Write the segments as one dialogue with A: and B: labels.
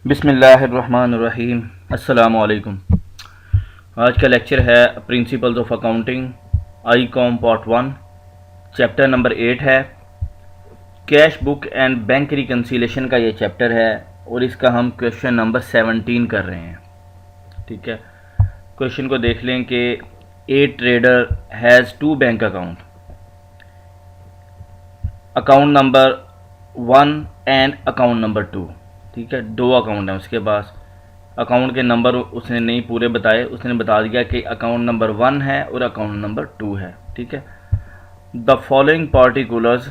A: बिस्मिल्लाहिर्रहमानिर्रहीम। अस्सलामु अलैकुम। आज का लेक्चर है principles of accounting I com part 1, chapter number 8 है। Cash book and bank reconciliation का ये चैप्टर है और इसका हम क्वेश्चन नंबर 17 कर रहे हैं। ठीक है, क्वेश्चन को देख लें कि ए trader has 2 bank account, account number 1 and account number 2। ठीक है, 2 अकाउंट हैं उसके पास। अकाउंट के नंबर उसने नहीं पूरे बताए, उसने बता दिया कि अकाउंट नंबर 1 है और अकाउंट नंबर 2 है। ठीक है, the following particulars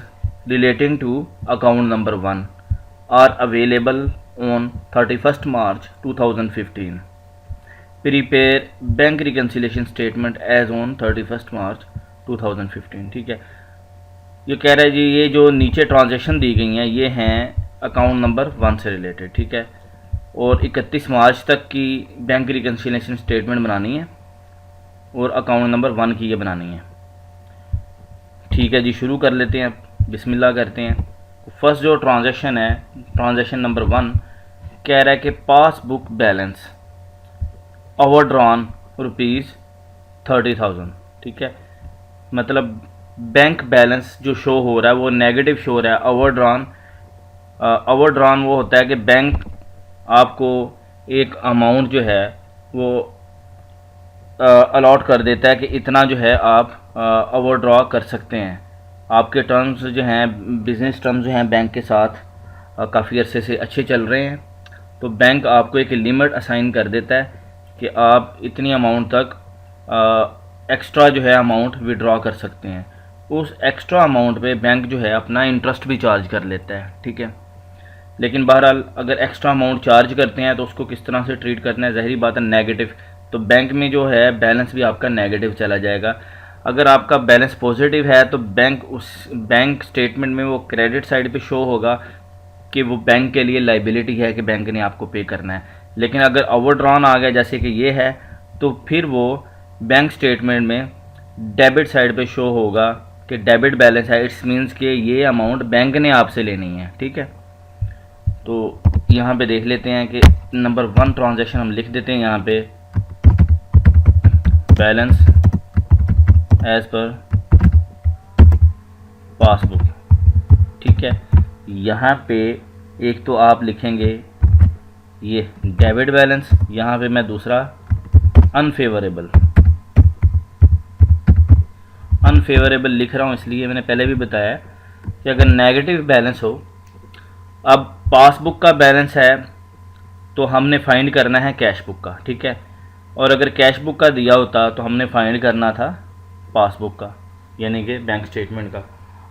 A: relating to account number 1 are available on 31 March 2015। Prepare bank reconciliation statement as on 31 March 2015। ठीक है, ये कह रहा है जी ये जो नीचे ट्रांजैक्शन दी गई हैं ये हैं अकाउंट नंबर 1 से रिलेटेड। ठीक है, और 31 मार्च तक की बैंक रिकन्सिलेशन स्टेटमेंट बनानी है और अकाउंट नंबर 1 की ये बनानी है। ठीक है जी, शुरू कर लेते हैं, बिस्मिल्लाह करते हैं। फर्स्ट जो ट्रांजैक्शन है, ट्रांजैक्शन नंबर 1 कह रहा है कि पासबुक बैलेंस ओवरड्रॉन ₹30,000। ठीक है, मतलब बैंक बैलेंस जो शो हो रहा है वो नेगेटिव शो हो रहा है। ओवरड्रॉन वो होता है कि बैंक आपको एक अमाउंट जो है वो अलॉट कर देता है कि इतना जो है आप ओवरड्रॉ कर सकते हैं। आपके टर्म्स जो हैं, बिज़नेस टर्म्स जो हैं बैंक के साथ काफ़ी अरसे से अच्छे चल रहे हैं, तो बैंक आपको एक लिमिट असाइन कर देता है कि आप इतनी अमाउंट तक एक्स्ट्रा जो है अमाउंट विड्रॉ कर सकते हैं। उस एक्स्ट्रा अमाउंट पे बैंक जो है अपना इंटरेस्ट भी चार्ज कर लेता है। ठीक है, लेकिन बहरहाल अगर एक्स्ट्रा अमाउंट चार्ज करते हैं तो उसको किस तरह से ट्रीट करना है, ज़ाहिरी बात है नेगेटिव। तो बैंक में जो है बैलेंस भी आपका नेगेटिव चला जाएगा। अगर आपका बैलेंस पॉजिटिव है तो बैंक स्टेटमेंट में वो क्रेडिट साइड पे शो होगा कि वो बैंक के लिए लाइबिलिटी है कि बैंक ने आपको पे करना है। लेकिन अगर ओवरड्रॉन आ गया जैसे कि ये है तो फिर वो बैंक स्टेटमेंट में डेबिट साइड पे शो होगा कि डेबिट बैलेंस है। इट्स मीन्स कि ये अमाउंट बैंक ने आपसे लेनी है। ठीक है, तो यहाँ पे देख लेते हैं कि नंबर 1 ट्रांजैक्शन हम लिख देते हैं यहाँ पे, बैलेंस एज पर पासबुक। ठीक है, यहाँ पे एक तो आप लिखेंगे ये डेबिट बैलेंस, यहाँ पे मैं दूसरा अनफेवरेबल लिख रहा हूँ, इसलिए मैंने पहले भी बताया कि अगर नेगेटिव बैलेंस हो, अब पासबुक का बैलेंस है तो हमने फाइंड करना है कैश बुक का। ठीक है, और अगर कैश बुक का दिया होता तो हमने फाइंड करना था पासबुक का, यानी कि बैंक स्टेटमेंट का।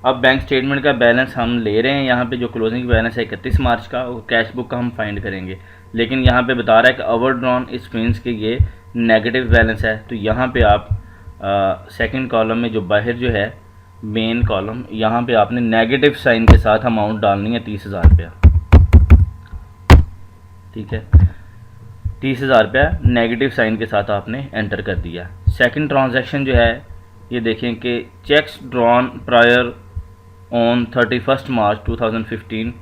A: अब बैंक स्टेटमेंट का बैलेंस हम ले रहे हैं, यहाँ पे जो क्लोजिंग बैलेंस है 31 मार्च का, और कैश बुक का हम फाइंड करेंगे। लेकिन यहाँ पे बता रहा है कि ओवरड्रॉन इस मीन्स कि ये नेगेटिव बैलेंस है। तो यहाँ पे आप सेकंड कॉलम में जो बाहर जो है मेन कॉलम, यहाँ पे आपने नेगेटिव साइन के साथ अमाउंट डालनी है 30,000 रुपया। ठीक है, 30,000 रुपया नेगेटिव साइन के साथ आपने एंटर कर दिया। सेकंड ट्रांजैक्शन जो है ये देखें कि cheques drawn prior on 31 March 2015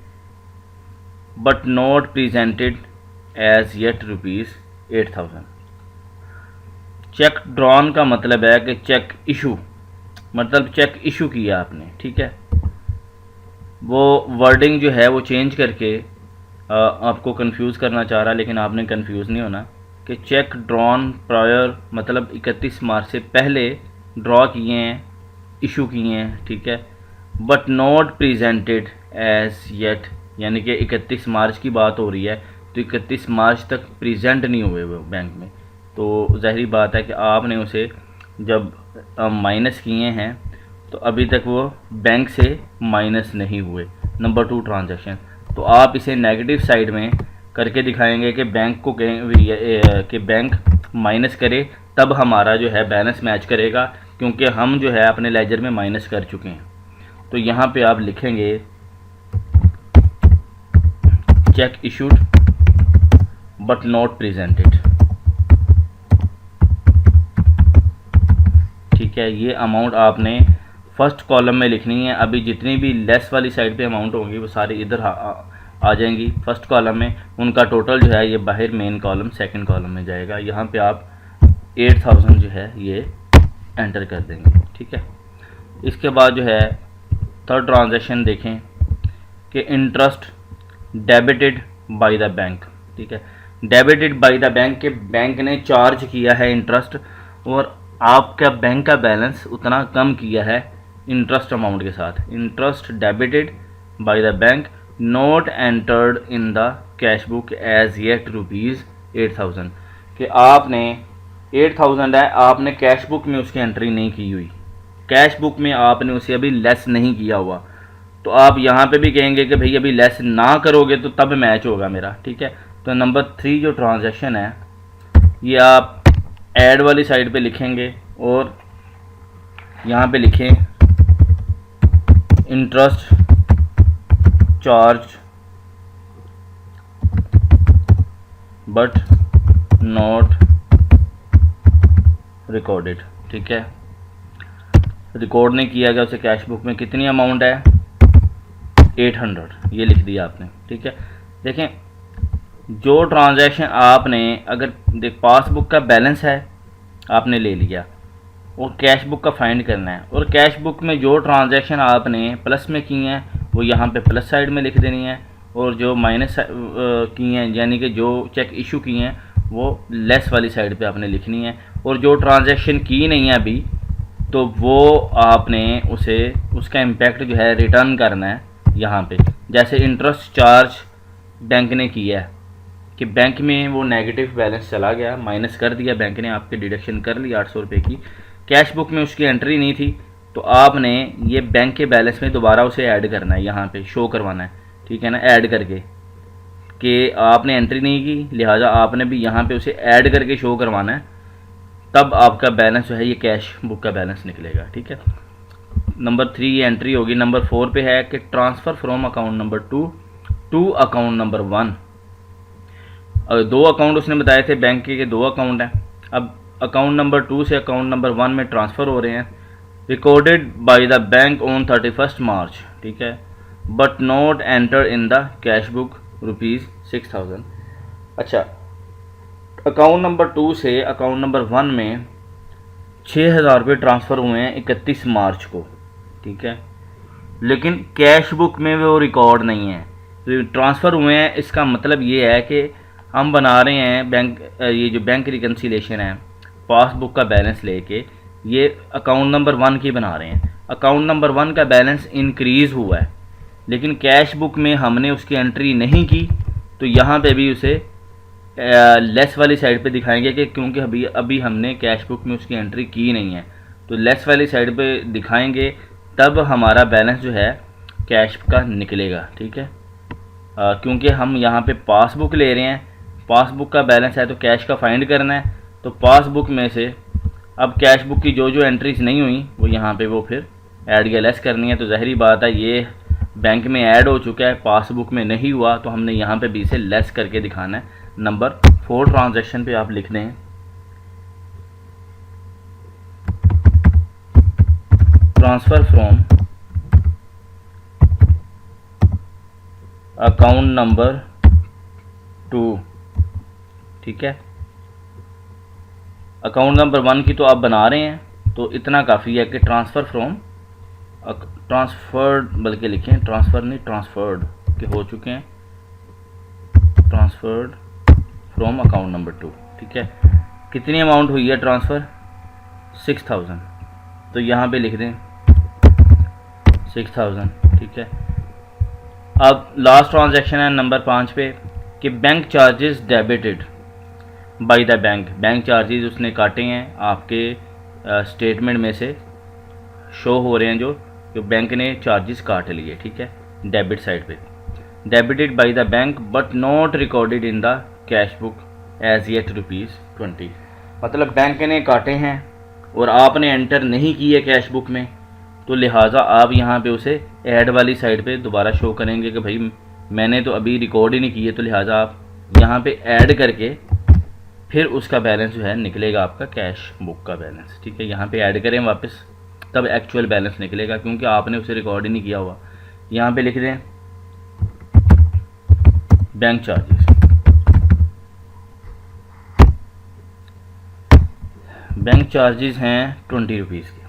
A: but not presented as yet ₹8,000। Cheque drawn का मतलब है कि चेक इशू, मतलब चेक इशू किया आपने। ठीक है, वो वर्डिंग जो है वो चेंज करके आपको कंफ्यूज करना चाह रहा, लेकिन आपने कंफ्यूज नहीं होना कि चेक ड्रॉन प्रायर मतलब 31 मार्च से पहले ड्रॉ किए हैं, इशू किए हैं। ठीक है, but not presented as yet, यानी कि 31 मार्च की बात हो रही है तो 31 मार्च तक प्रेजेंट नहीं हुए वो बैंक में। तो ज़ाहिरी बात है कि आपने उसे जब माइनस किए हैं तो अभी तक वो बैंक से माइनस नहीं हुए। नंबर 2 ट्रांजैक्शन, तो आप इसे नेगेटिव साइड में करके दिखाएंगे कि बैंक को कि बैंक माइनस करे, तब हमारा जो है बैलेंस मैच करेगा, क्योंकि हम जो है अपने लेजर में माइनस कर चुके हैं। तो यहाँ पे आप लिखेंगे check issued but not presented. ठीक है, ये अमाउंट आपने फर्स्ट कॉलम में लिखनी है। अभी जितनी भी लेस वाली साइड पे अमाउंट होंगी वो सारी इधर आ जाएंगी फर्स्ट कॉलम में, उनका टोटल जो है ये बाहर मेन कॉलम सेकंड कॉलम में जाएगा। यहाँ पे आप 8000 जो है ये एंटर कर देंगे, ठीक है। इसके बाद जो है थर्ड ट्रांजैक्शन देखें कि interest debited by the bank, ठीक है। डेबिटेड बाय द बैंक के बैंक ने चार्ज किया है इंटरेस्ट और आपका बैंक का बैलेंस उतना कम किया है इंटरेस्ट अमाउंट के साथ। Interest debited by the bank not entered in the cash book as yet ₹8000 कि आपने 8000 है, आपने कैश बुक में उसकी एंट्री नहीं की हुई, कैश बुक में आपने उसे अभी लेस नहीं किया हुआ। तो आप यहाँ पे भी कहेंगे कि भाई अभी लेस ना करोगे तो तब मैच होगा मेरा, ठीक है। तो नंबर 3 जो ट्रांजैक्शन है ये आप ऐड वाली साइड पे लिखेंगे और यहाँ पे लिखें interest charge but not recorded, ठीक है। रिकॉर्ड नहीं किया गया उसे कैश बुक में। कितनी अमाउंट है? 800, ये लिख दिया आपने, ठीक है। देखें जो ट्रांजैक्शन आपने अगर पासबुक का बैलेंस है आपने ले लिया और कैश बुक का फाइंड करना है, और कैश बुक में जो ट्रांजैक्शन आपने प्लस में की हैं वो यहाँ पे प्लस साइड में लिख देनी है, और जो माइनस की हैं यानी कि जो चेक इशू की हैं वो लेस वाली साइड पे आपने लिखनी है, और जो ट्रांजैक्शन की नहीं है अभी तो वो आपने उसे उसका इम्पैक्ट जो है रिटर्न करना है यहाँ पे। जैसे इंटरेस्ट चार्ज बैंक ने किया है कि बैंक में वो नेगेटिव बैलेंस चला गया, माइनस कर दिया बैंक ने, आपके डिडक्शन कर ली 800 रुपये की, कैश बुक में उसकी एंट्री नहीं थी तो आपने ये बैंक के बैलेंस में दोबारा उसे ऐड करना है, यहाँ पे शो करवाना है, ठीक है ना, ऐड करके कि आपने एंट्री नहीं की लिहाजा आपने भी यहाँ पे उसे ऐड करके शो करवाना है, तब आपका बैलेंस जो है ये कैश बुक का बैलेंस निकलेगा, ठीक है। नंबर 3 ये एंट्री होगी। नंबर 4 पे है कि transfer from account number 2 to account number 1। और 2 अकाउंट उसने बताए थे बैंक के 2 अकाउंट हैं, अब अकाउंट नंबर 2 से अकाउंट नंबर 1 में ट्रांसफ़र हो रहे हैं। Recorded by the bank on 31 मार्च, ठीक है, but not enter in the cash book ₹6000। अच्छा, अकाउंट नंबर 2 से अकाउंट नंबर 1 में 6000 रुपये ट्रांसफ़र हुए हैं 31 मार्च को, ठीक है, लेकिन कैश बुक में वो रिकॉर्ड नहीं है। तो ट्रांसफ़र हुए हैं इसका मतलब ये है कि हम बना रहे हैं बैंक, ये जो बैंक रिकन्सिलेशन है पासबुक का बैलेंस लेके ये अकाउंट नंबर 1 की बना रहे हैं। अकाउंट नंबर 1 का बैलेंस इंक्रीज़ हुआ है लेकिन कैश बुक में हमने उसकी एंट्री नहीं की, तो यहाँ पे भी उसे लेस वाली साइड पे दिखाएंगे कि क्योंकि अभी हमने कैश बुक में उसकी एंट्री की नहीं है, तो लेस वाली साइड पे दिखाएंगे तब हमारा बैलेंस जो है कैश का निकलेगा, ठीक है। क्योंकि हम यहाँ पे पासबुक ले रहे हैं, पासबुक का बैलेंस है तो कैश का फाइंड करना है, तो पासबुक में से अब कैश बुक की जो जो एंट्रीज नहीं हुई वो यहाँ पे वो फिर ऐड या लेस करनी है। तो ज़ाहिरी बात है ये बैंक में ऐड हो चुका है, पासबुक में नहीं हुआ, तो हमने यहाँ पे भी से लेस करके दिखाना है। नंबर 4 ट्रांजैक्शन पे आप लिख दें ट्रांसफ़र फ्रॉम अकाउंट नंबर 2, ठीक है। अकाउंट नंबर 1 की तो आप बना रहे हैं तो इतना काफ़ी है कि ट्रांसफ़र फ्रॉम ट्रांसफर्ड, बल्कि लिखें ट्रांसफ़र नहीं ट्रांसफर्ड के हो चुके हैं, ट्रांसफर्ड फ्रॉम अकाउंट नंबर 2, ठीक है। कितनी अमाउंट हुई है ट्रांसफ़र? 6000, तो यहाँ पे लिख दें 6000, ठीक है। अब लास्ट ट्रांजैक्शन है नंबर 5 पे कि bank charges debited by the bank. Bank charges उसने काटे हैं आपके स्टेटमेंट में से शो हो रहे हैं, जो बैंक ने चार्जेस काट लिए, ठीक है, डेबिट साइड पे। Debited by the bank but not recorded in the cash book as yet ₹20, मतलब बैंक ने काटे हैं और आपने एंटर नहीं किए कैश बुक में, तो लिहाजा आप यहाँ पे उसे ऐड वाली साइड पे दोबारा शो करेंगे कि भाई मैंने तो अभी रिकॉर्ड ही नहीं किए, तो लिहाजा आप यहाँ पे ऐड करके फिर उसका बैलेंस जो है निकलेगा आपका कैश बुक का बैलेंस, ठीक है। यहाँ पे ऐड करें वापस, तब एक्चुअल बैलेंस निकलेगा क्योंकि आपने उसे रिकॉर्ड ही नहीं किया हुआ। यहाँ पे लिख दें बैंक चार्जेस, बैंक चार्जेस हैं 20 रुपीज़ के,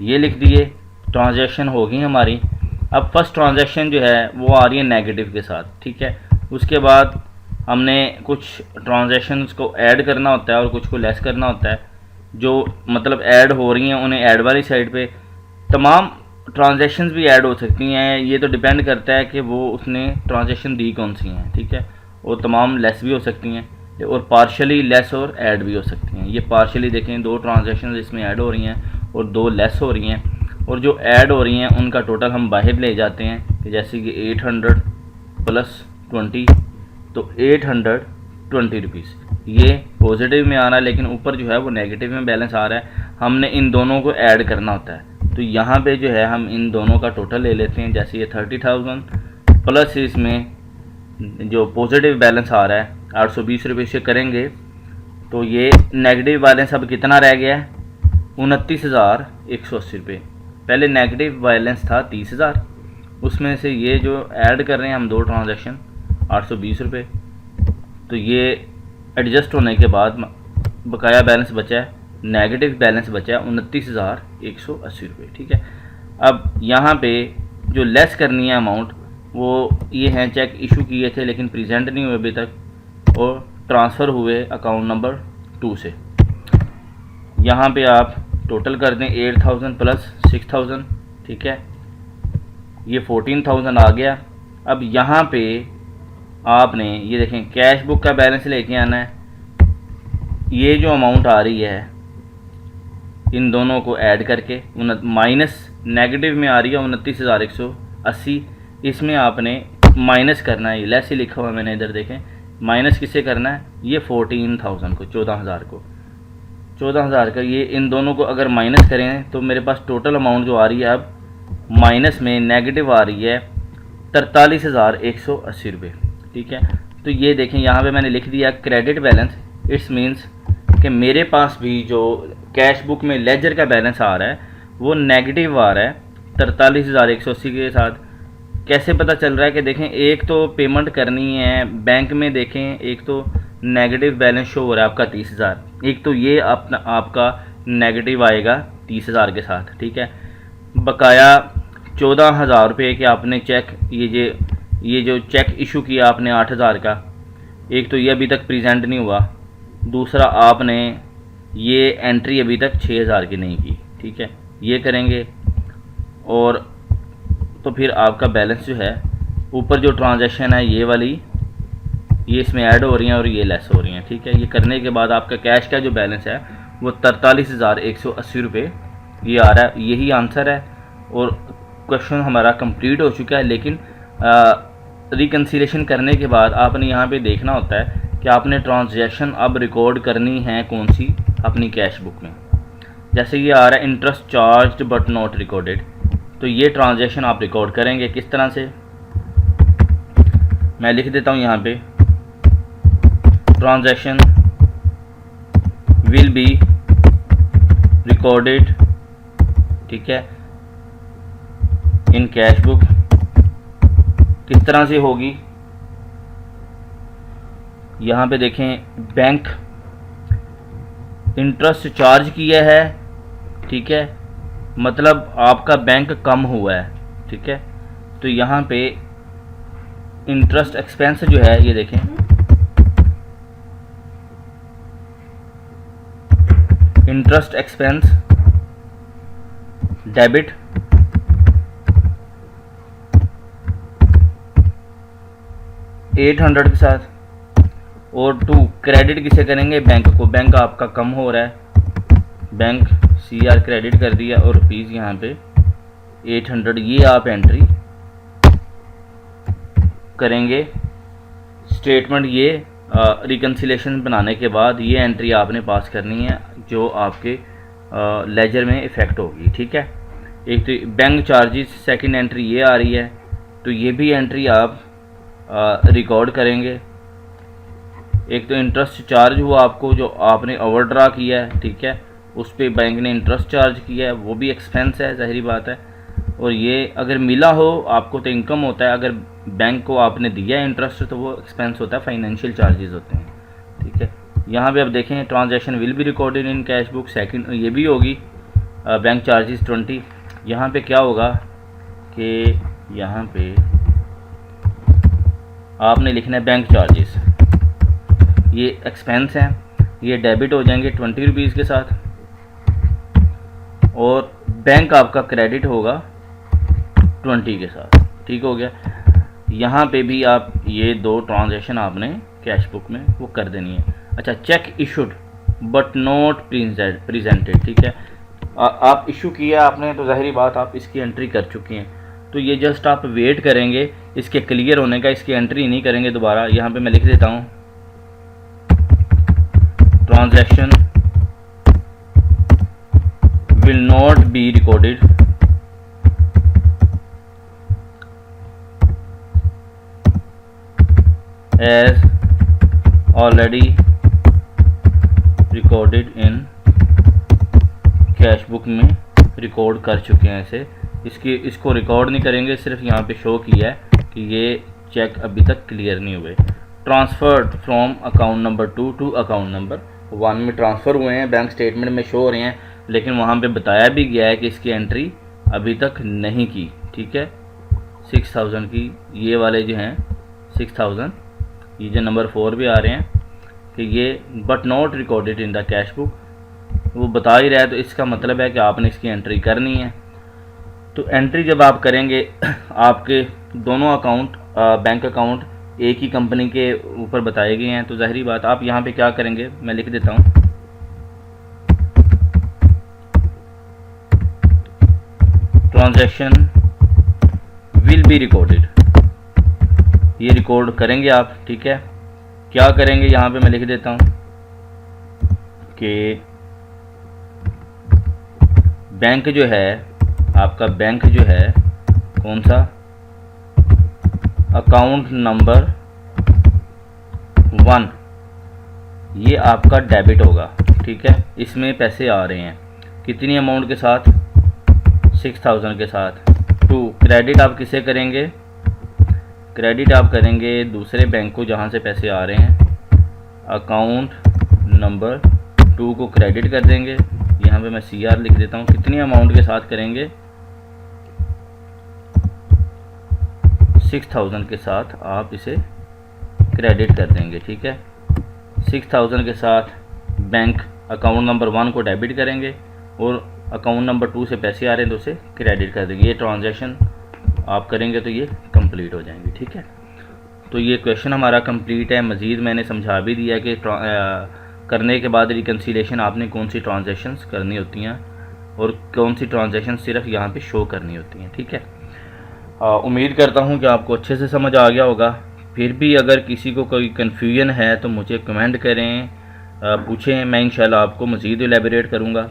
A: ये लिख दिए। ट्रांजैक्शन हो गई हमारी। अब फर्स्ट ट्रांजैक्शन जो है वो आ रही है नेगेटिव के साथ, ठीक है। उसके बाद हमने कुछ ट्रांजैक्शंस को ऐड करना होता है और कुछ को लेस करना होता है। जो मतलब ऐड हो रही हैं उन्हें ऐड वाली साइड पे, तमाम ट्रांजैक्शंस भी ऐड हो सकती हैं, ये तो डिपेंड करता है कि वो उसने ट्रांजैक्शन दी कौन सी हैं, ठीक है। और तमाम लेस भी हो सकती हैं और पार्शली लेस और ऐड भी हो सकती हैं। ये पार्शली देखें, 2 ट्रांजैक्शन इसमें ऐड हो रही हैं और 2 लेस हो रही हैं, और जो ऐड हो रही हैं उनका टोटल हम बाहर ले जाते हैं कि जैसे कि 800 प्लस 20, तो 820 रुपीज़ ये पॉजिटिव में आ रहा है, लेकिन ऊपर जो है वो नेगेटिव में बैलेंस आ रहा है। हमने इन दोनों को ऐड करना होता है, तो यहाँ पे जो है हम इन दोनों का टोटल ले लेते हैं। जैसे ये 30,000 प्लस इसमें जो पॉजिटिव बैलेंस आ रहा है 820 रुपये से करेंगे, तो ये नेगेटिव बैलेंस अब कितना रह गया है, 29,180 रुपये। पहले नेगेटिव बैलेंस था 30,000, उसमें से ये जो ऐड कर रहे हैं हम 2 ट्रांजैक्शन 820 रुपये, तो ये एडजस्ट होने के बाद बकाया बैलेंस बचा है, नेगेटिव बैलेंस बचा है 29,180 रुपये, ठीक है। अब यहाँ पे जो लेस करनी है अमाउंट वो ये हैं चेक इशू किए थे लेकिन प्रेजेंट नहीं हुए अभी तक और ट्रांसफ़र हुए अकाउंट नंबर 2 से। यहाँ पे आप टोटल कर दें 8,000 प्लस 6,000, ठीक है, ये 14,000 आ गया। अब यहाँ पे आपने ये देखें कैश बुक का बैलेंस लेके आना है। ये जो अमाउंट आ रही है इन दोनों को ऐड करके माइनस नेगेटिव में आ रही है 29,180, इसमें आपने माइनस करना है। लेस ही लिखा हुआ मैंने इधर देखें, माइनस किससे करना है, ये 14,000 को, 14,000 को, 14,000 का ये इन दोनों को अगर माइनस करें तो मेरे पास टोटल अमाउंट जो आ रही है अब माइनस में नेगेटिव आ रही है 43,180 रुपये, ठीक है। तो ये देखें यहाँ पे मैंने लिख दिया क्रेडिट बैलेंस। इट्स मीन्स कि मेरे पास भी जो कैश बुक में लेजर का बैलेंस आ रहा है वो नेगेटिव आ रहा है 43,180 के साथ। कैसे पता चल रहा है कि देखें, एक तो पेमेंट करनी है बैंक में, देखें एक तो नेगेटिव बैलेंस शो हो रहा है आपका 30,000, एक तो ये आपका नेगेटिव आएगा 30,000 के साथ, ठीक है। बकाया 14,000 रुपये के आपने चेक, ये जो चेक इशू किया आपने 8,000 का, एक तो ये अभी तक प्रेजेंट नहीं हुआ, दूसरा आपने ये एंट्री अभी तक 6,000 की नहीं की, ठीक है। ये करेंगे और तो फिर आपका बैलेंस जो है ऊपर जो ट्रांजैक्शन है ये वाली, ये इसमें ऐड हो रही हैं और ये लेस हो रही हैं, ठीक है। ये करने के बाद आपका कैश का जो बैलेंस है वो 43,180 रुपये ये आ रहा है। यही आंसर है और क्वेश्चन हमारा कंप्लीट हो चुका है। लेकिन रिकन्सिलेशन करने के बाद आपने यहाँ पे देखना होता है कि आपने ट्रांजैक्शन अब रिकॉर्ड करनी है कौन सी अपनी कैश बुक में। जैसे ये आ रहा है interest charged but not recorded, तो ये ट्रांजैक्शन आप रिकॉर्ड करेंगे किस तरह से, मैं लिख देता हूँ यहाँ पे, ट्रांजैक्शन विल बी रिकॉर्डेड, ठीक है, इन कैश बुक। किस तरह से होगी, यहाँ पे देखें बैंक इंटरेस्ट चार्ज किया है, ठीक है, मतलब आपका बैंक कम हुआ है, ठीक है। तो यहाँ पे इंटरेस्ट एक्सपेंस जो है ये देखें, इंटरेस्ट एक्सपेंस डेबिट, $800 के साथ, और 2 क्रेडिट किसे करेंगे, बैंक को। बैंक आपका कम हो रहा है, बैंक CR क्रेडिट कर दिया और रुपीज़ यहाँ पे 800, ये आप एंट्री करेंगे। स्टेटमेंट ये रिकन्सिलेशन बनाने के बाद ये एंट्री आपने पास करनी है जो आपके लेजर में इफ़ेक्ट होगी, ठीक है। एक तो बैंक चार्जेस सेकंड एंट्री ये आ रही है, तो ये भी एंट्री आप रिकॉर्ड करेंगे। एक तो इंटरेस्ट चार्ज हुआ आपको जो आपने ओवरड्रा किया है, ठीक है, उस पर बैंक ने इंटरेस्ट चार्ज किया है, वो भी एक्सपेंस है, ज़ाहिरी बात है। और ये अगर मिला हो आपको तो इनकम होता है, अगर बैंक को आपने दिया है इंटरेस्ट तो वो एक्सपेंस होता है, फाइनेंशियल चार्जेस होते हैं, ठीक है। यहाँ पे आप देखें transaction will be recorded in cash book, second ये भी होगी बैंक चार्जेस 20। यहाँ पे क्या होगा कि यहाँ पे आपने लिखना है बैंक चार्जेस, ये एक्सपेंस हैं, ये डेबिट हो जाएंगे 20 रुपीज़ के साथ, और बैंक आपका क्रेडिट होगा 20 के साथ, ठीक हो गया। यहाँ पे भी आप ये 2 ट्रांजैक्शन आपने कैश बुक में वो कर देनी है। अच्छा, check issued but not presented, ठीक है। आप इशू किया आपने तो ज़ाहिरी बात आप इसकी एंट्री कर चुकी हैं, तो ये जस्ट आप वेट करेंगे इसके क्लियर होने का, इसकी एंट्री नहीं करेंगे दोबारा। यहाँ पे मैं लिख देता हूँ transaction will not be recorded as already recorded in cash book में रिकॉर्ड कर चुके हैं इसे, इसको रिकॉर्ड नहीं करेंगे, सिर्फ यहाँ पे शो किया है कि ये चेक अभी तक क्लियर नहीं हुए। Transferred from account number 2 to account number 1 में ट्रांसफ़र हुए हैं, बैंक स्टेटमेंट में शो हो रहे हैं, लेकिन वहाँ पे बताया भी गया है कि इसकी एंट्री अभी तक नहीं की, ठीक है। 6000 की ये वाले जो हैं 6000, ये जो नंबर 4 भी आ रहे हैं कि ये but not recorded in the cash book, वो बता ही रहा है, तो इसका मतलब है कि आपने इसकी एंट्री करनी है। तो एंट्री जब आप करेंगे आपके दोनों अकाउंट बैंक अकाउंट एक ही कंपनी के ऊपर बताए गए हैं, तो ज़ाहिरी बात आप यहाँ पे क्या करेंगे, मैं लिख देता हूँ ट्रांजैक्शन विल बी रिकॉर्डेड, ये रिकॉर्ड करेंगे आप, ठीक है। क्या करेंगे यहाँ पे मैं लिख देता हूँ कि बैंक जो है आपका, बैंक जो है कौन सा, अकाउंट नंबर 1, ये आपका डेबिट होगा, ठीक है। इसमें पैसे आ रहे हैं कितनी अमाउंट के साथ, 6000 के साथ। 2 क्रेडिट आप किसे करेंगे, क्रेडिट आप करेंगे दूसरे बैंक को जहाँ से पैसे आ रहे हैं, अकाउंट नंबर 2 को क्रेडिट कर देंगे। यहाँ पे मैं CR लिख देता हूँ, कितनी अमाउंट के साथ करेंगे, 6000 के साथ आप इसे क्रेडिट कर देंगे, ठीक है। 6000 के साथ बैंक अकाउंट नंबर 1 को डेबिट करेंगे और अकाउंट नंबर 2 से पैसे आ रहे हैं तो उसे क्रेडिट कर देंगे। ये ट्रांजैक्शन आप करेंगे तो ये कंप्लीट हो जाएंगे, ठीक है। तो ये क्वेश्चन हमारा कंप्लीट है। मज़ीद मैंने समझा भी दिया कि करने के बाद रिकन्सिलेशन आपने कौन सी ट्रांजैक्शंस करनी होती हैं और कौन सी ट्रांजैक्शन सिर्फ यहाँ पे शो करनी होती हैं, ठीक है। उम्मीद करता हूँ कि आपको अच्छे से समझ आ गया होगा। फिर भी अगर किसी को कोई कन्फ्यूजन है तो मुझे कमेंट करें, पूछें, मैं इंशाल्लाह आपको मज़ीद एलैबोरेट करूँगा।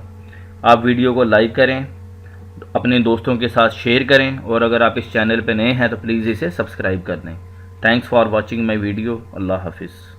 A: आप वीडियो को लाइक करें, अपने दोस्तों के साथ शेयर करें, और अगर आप इस चैनल पर नए हैं तो प्लीज़ इसे सब्सक्राइब कर दें। Thanks for watching my video. Allah हाफिज़।